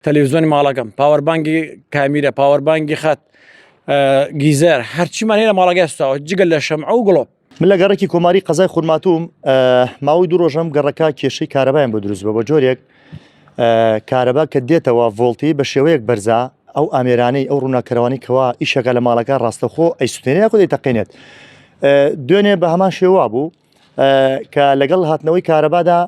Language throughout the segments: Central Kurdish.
تەلەڤیزۆنی ماڵەکەم، پاوەربانگی کامیرە، پاوەربانگی خەت، گیزەر هەرچیمان هەیە لە ماڵەکەی سوتاوە جگە لە شەمع و گڵۆپ. من لە گەڕێکی کۆماری قەزای خورماتوم ماوەی 2 ڕۆژەم گەڕەکە کێشەی کارەبایان بۆ دروست بە جۆرێک کارەبا کە دێتەوە ڤۆڵتی بە شێوەیەک بەرزە ئەو ئامێرانەی ئەو ڕووناکەروانی کەوا ئیشەکە لە ماڵەکە ڕاستەخۆ ئەیسوتێنێ خۆ دەیتەقێنێت. دوێنێ بە هەمان شێوا بوو کە لەگەڵ هاتنەوەی کارەبادا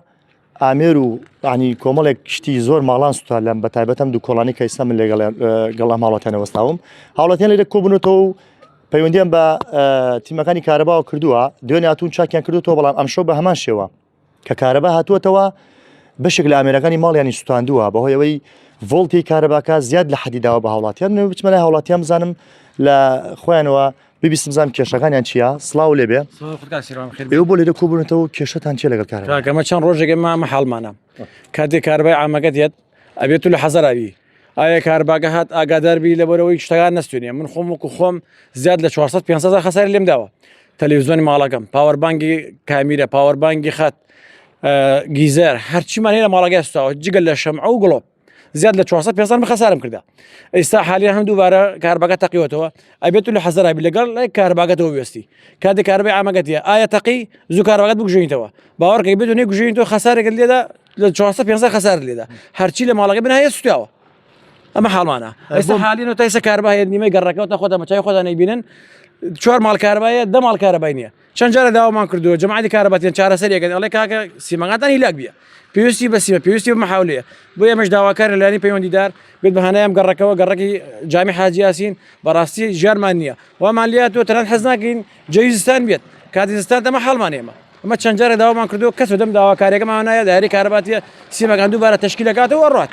ئامێر و عنی کۆمەڵێک شتی زۆر ماڵان سوتا لەم بە تایبەتەم دوو کۆڵانی کە ئێستا من لەگەڵ ماڵەتیان وەستاوم هاوڵاتیان لێرە کۆبوونەوە و پەیوەندیان بە تیمەکانی کارەباوە کردووە دوێنێ هاتوون چاکیان کردوەوە بەڵام ئەمشەو بە هەمان شێوە کە کارەبا هاتووەتەوە بەشێک لە ئامێرەکانی ماڵیانی سوتاندووە بەهۆی ئەوەی ڤۆڵتی کارەباکە زیاد لە حەدیداوە بە هاوڵاتیان بچمە لای هاوڵاتیان بزانم لە خۆیانەوە ببیستم بزانم کێشەکانیان چییە سڵاو لێبێ ئێوە بۆ لێرە کۆبوونەوە کێشەتان چێ لەگەڵ کارەکەمە چەند ڕۆژێک مامە حاڵمانە کاتێک کارەبای ئامەکە دێت ئەبێت لە حەزەراوی ئایا کارباگە هات ئاگاداربی لەبەرەوەی شتەکان نەستوێنێ من خۆم وەکو خۆم زیاد لە 400 خەساری لێم داوە تەلەڤیزۆنی ماڵەکەم پاوەربانگی کامیرە پاوەربانگی خەت گیزەر هەرچیمان هەیە لە ماڵەکەی سوتاوە جگە لە شەمع و گڵۆپ زیاد لە 400 من خەسارم کردە ئێستا حالیان هەم دووبارە کارباگە تەقیوەتەوە ئەبێت لە حەزەراوی لەگەڵ لای کارباگەتەوە وێستی کاتێک کاربای ئامەگەتیە ئایا تەقی زوو کارباگەت بگوژێنیتەوە باوەڕکەی بێت نێ گوژێنیتەوە خەسارێکت لێدا لە 400 خەسار لێدا هەرچی لە ماڵەکە بنایە سوتاوە ئەمە حاڵمانە ئێستا حالینەوە تایسە کارباهەیە نیمەی گەڕەکەوتە خۆتە مەچای خۆتان نەیبینن 4 ماڵ کاربایە 10 ماڵ کارەبای نییە چەند جارە داوامان کردووە جەماعەتی کارەباتیان چارەسەریەکەن ئەڵێ کاکە سیمەکانتان هیلاک بێ پێویستی بە سیمە پێویستی بە مەحاولەیە بۆ ئێمەش داواکار لەلایەنی پەیوەندیدار بێت بەهانەیەم گەڕەکەوە گەڕەکی جامی حاجی یاسین بەڕاستی ژیانمان نییە وامان لاتوە تەنان حەز ناکەین جەویزستان بێت کاتی زستان دەمە حاڵمان ئێمە ئەمە چەند جارە داوامان کردووە کەس دەم داواکاریەکەمان نایە دایری کارەباتیە سیمەکان دووبارە تەشکیلەکاتەوە ڕات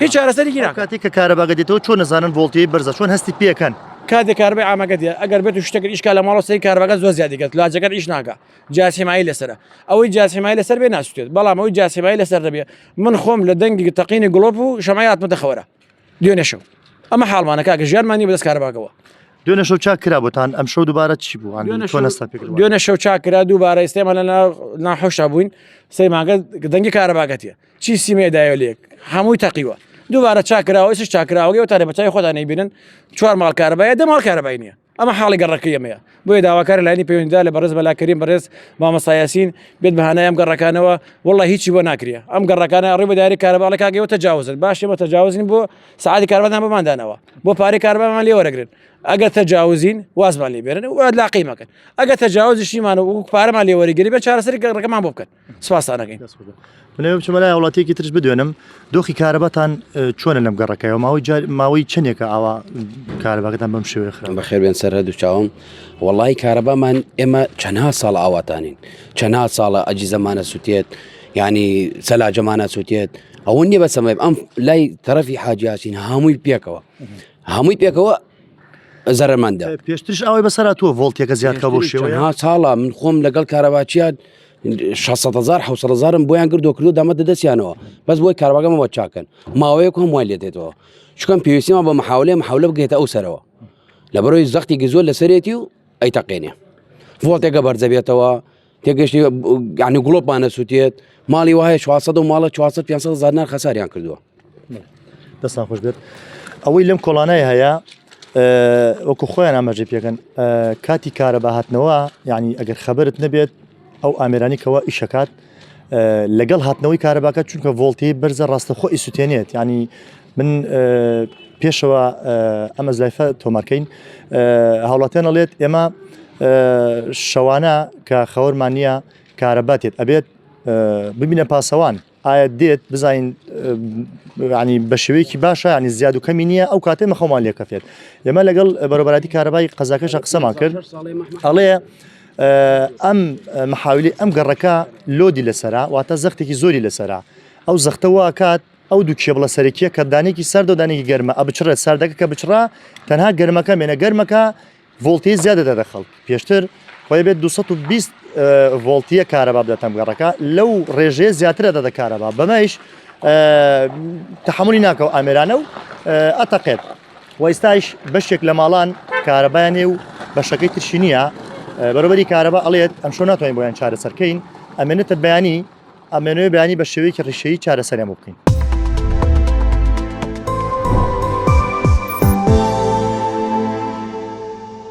هیچ چارەسەرێکی ناکات کاتێک کە کارەباگە دێتەوە چۆن نەزانن ڤۆڵتی بەرزە چۆن هەستی پێکەن کاتێک کاربای ئامەگە دێ ئەگەر بێت و شتێک ئیشکا لە ماڵەوە سەری کارباگە زۆر زیادیکات لاجەکە ئیش ناکە جاسیمایی لەسرە ئەوەی جاسیمایی لەسەر بێ ناسوێت بەڵام ئەوەی جاسیمایی لەسەر دەبێ من خۆم لە دەنگی تەقینی گڵۆپ و شەمای هاتمەتە خەوەرە دوێنێ شەو ئەمە حاڵمانە کاکە ژیانمانی بەدەست کارباگەوە دوێنێ شەو چاک کرا بۆتان ئەم شەو دووبارە چی بوو دوێنێ شەو چاکرا دووبارە ئێستێمە لە ناحۆشا بووین سەی ماگە دەنگی کارەباگەتیە چی سیمێدایە لێک هەمووی تەقیوە دووبارە چاکراوە ئێسش چاکراوەگەی تا بەچای خۆتان نەیبینن 4 ماڵ کارەبایە 10 ماڵ کارەبای نییە ئەمە حاڵی گەڕەکەی ئەمەیە بۆیە داواکار لایەنی پەیوەندیدار لە بەڕێز بەلاکەریم بەڕێز مامۆستا یاسین بێت بەهانای ئەم گەڕەکانەوە وەڵڵا هیچی بۆ ناکرێ ئەم گەڕەکانە ڕێ بە دایری کارەباڵی کاگەوە تەجاوزن باش ئێمە تەجاوزین بۆ سعادی کاربەدان بماندانەوە بۆ پارەی کاربامان لێ وەرەگرن ئەگەر تەجاوزین وازمان لێ بێرن و لاقی مەکەن ئەگەر تەجاوزیشیمان و پارەمان لێ وەرەگیری بێ چارەسەری گەڕەکەمان بۆ بکەن سوپاسانەکەین منێ بچمە لای وڵاتێکی ترش بدوێنم دۆخی کارەباتان چۆنە لەم گەڕەکەیەوە ماوەی چەندێکە ئاوا کارەباکەتان بەم شێوەیە خراپ بەخێر بێن سەر هەردوو چاوم وەڵی کارەبامان ئێمە چەندها ساڵ ئاواتانین چەندها ساڵە ئەجی زەمانە سووتێت ینی سەلاجەمانە سووتێت ئەوە نییە بە سەمای ئەم لای تەرەفی حاجی یاسین هەمووی پێکەوە زەرماندا پێشترش ئەوەی بەسەر تۆ ڤۆڵتێکە زیادکە بۆ شێوەیە ساڵە من خۆم لەگەڵ کارەباچیان 600,000 بۆیان کردو دامە دەدەستیانەوە بەس بۆی کارباگەمەوە چاکەن ماوەیەک هەم وای لێ دێتەوە چکەم پێویستیمان بە محاولە بگێتە ئەو سەرەوە لە بەرۆی زەختێکی زۆر لەسەرێتی و ئەیتەقێنێ ڤۆڵتێکە بەرزە بێتەوە تێگەشتی ینی گڵۆپمانە سووتێت ماڵی وایە 400 و ماڵە 400-500,000 نار خەساریان کردووە دەستان خۆش بێت ئەوەی لەم کۆڵانای هەیە وەکو خۆیان ئاماژەی پێکەن کاتی کارەبا هاتنەوە یعنی ئەگەر خەبەرت نەبێت ئەو ئامێرانیکەوە ئیشەکات لەگەڵ هاتنەوەی کارەباکە چونکە ڤۆڵتی بەرزە ڕاستەخۆ ئیسوتێنێت ینی من پێشەوە ئەمە زلایفە تۆمارکەین هاوڵاتیان ئەڵێت ئێمە شەوانە کە خەوەرمان نییە کارەباتێت ئەبێت ببینە پاسەوان ئایا دێت بزین ینی بە شێوەیەکی باشە ینی زیاد و کەمی نییە ئەو کاتێ مەخەومان لێکەفێت ئێمە لەگەڵ بەرەبەراتی کارەبای قەزاکەشە قسەمان کرد ئەڵێ ئەم محاولی ئەم گەڕەکە لۆدی لەسەرا واتە زەختێکی زۆری لەسەرا ئەو زەختەوە کات ئەو دوو کێبڵە سەرەکیە کە دانێکی سەر و دانێکی گەرمە ئەبچڕێت ساردەکە کە بچڕا تەنها گەرمەکە مێنە گەرمەکە ڤۆڵتی زیادە دەدەخەڵ پێشتر خۆی بێت 220 ڤۆڵتیە کارەبا بدەتە ئەم گەڕەکە لەو ڕێژەیە زیاترە دەدە کارەبا بەمەش تەحملی ناکەو ئامێرانە و ئەتەقێت وەئێستاش بەشێک لە ماڵان کارەبایانێ و بەشەکەی ترشی نییە بەرەبەری کارەبا ئەڵێت ئەم شۆ ناتوانین بۆیان چارەسەرکەین ئەمێنێتە بەیانی ئەمێنوێ بەیانی بە شێوەیەکی ڕیشەیی چارەسەریان بکەین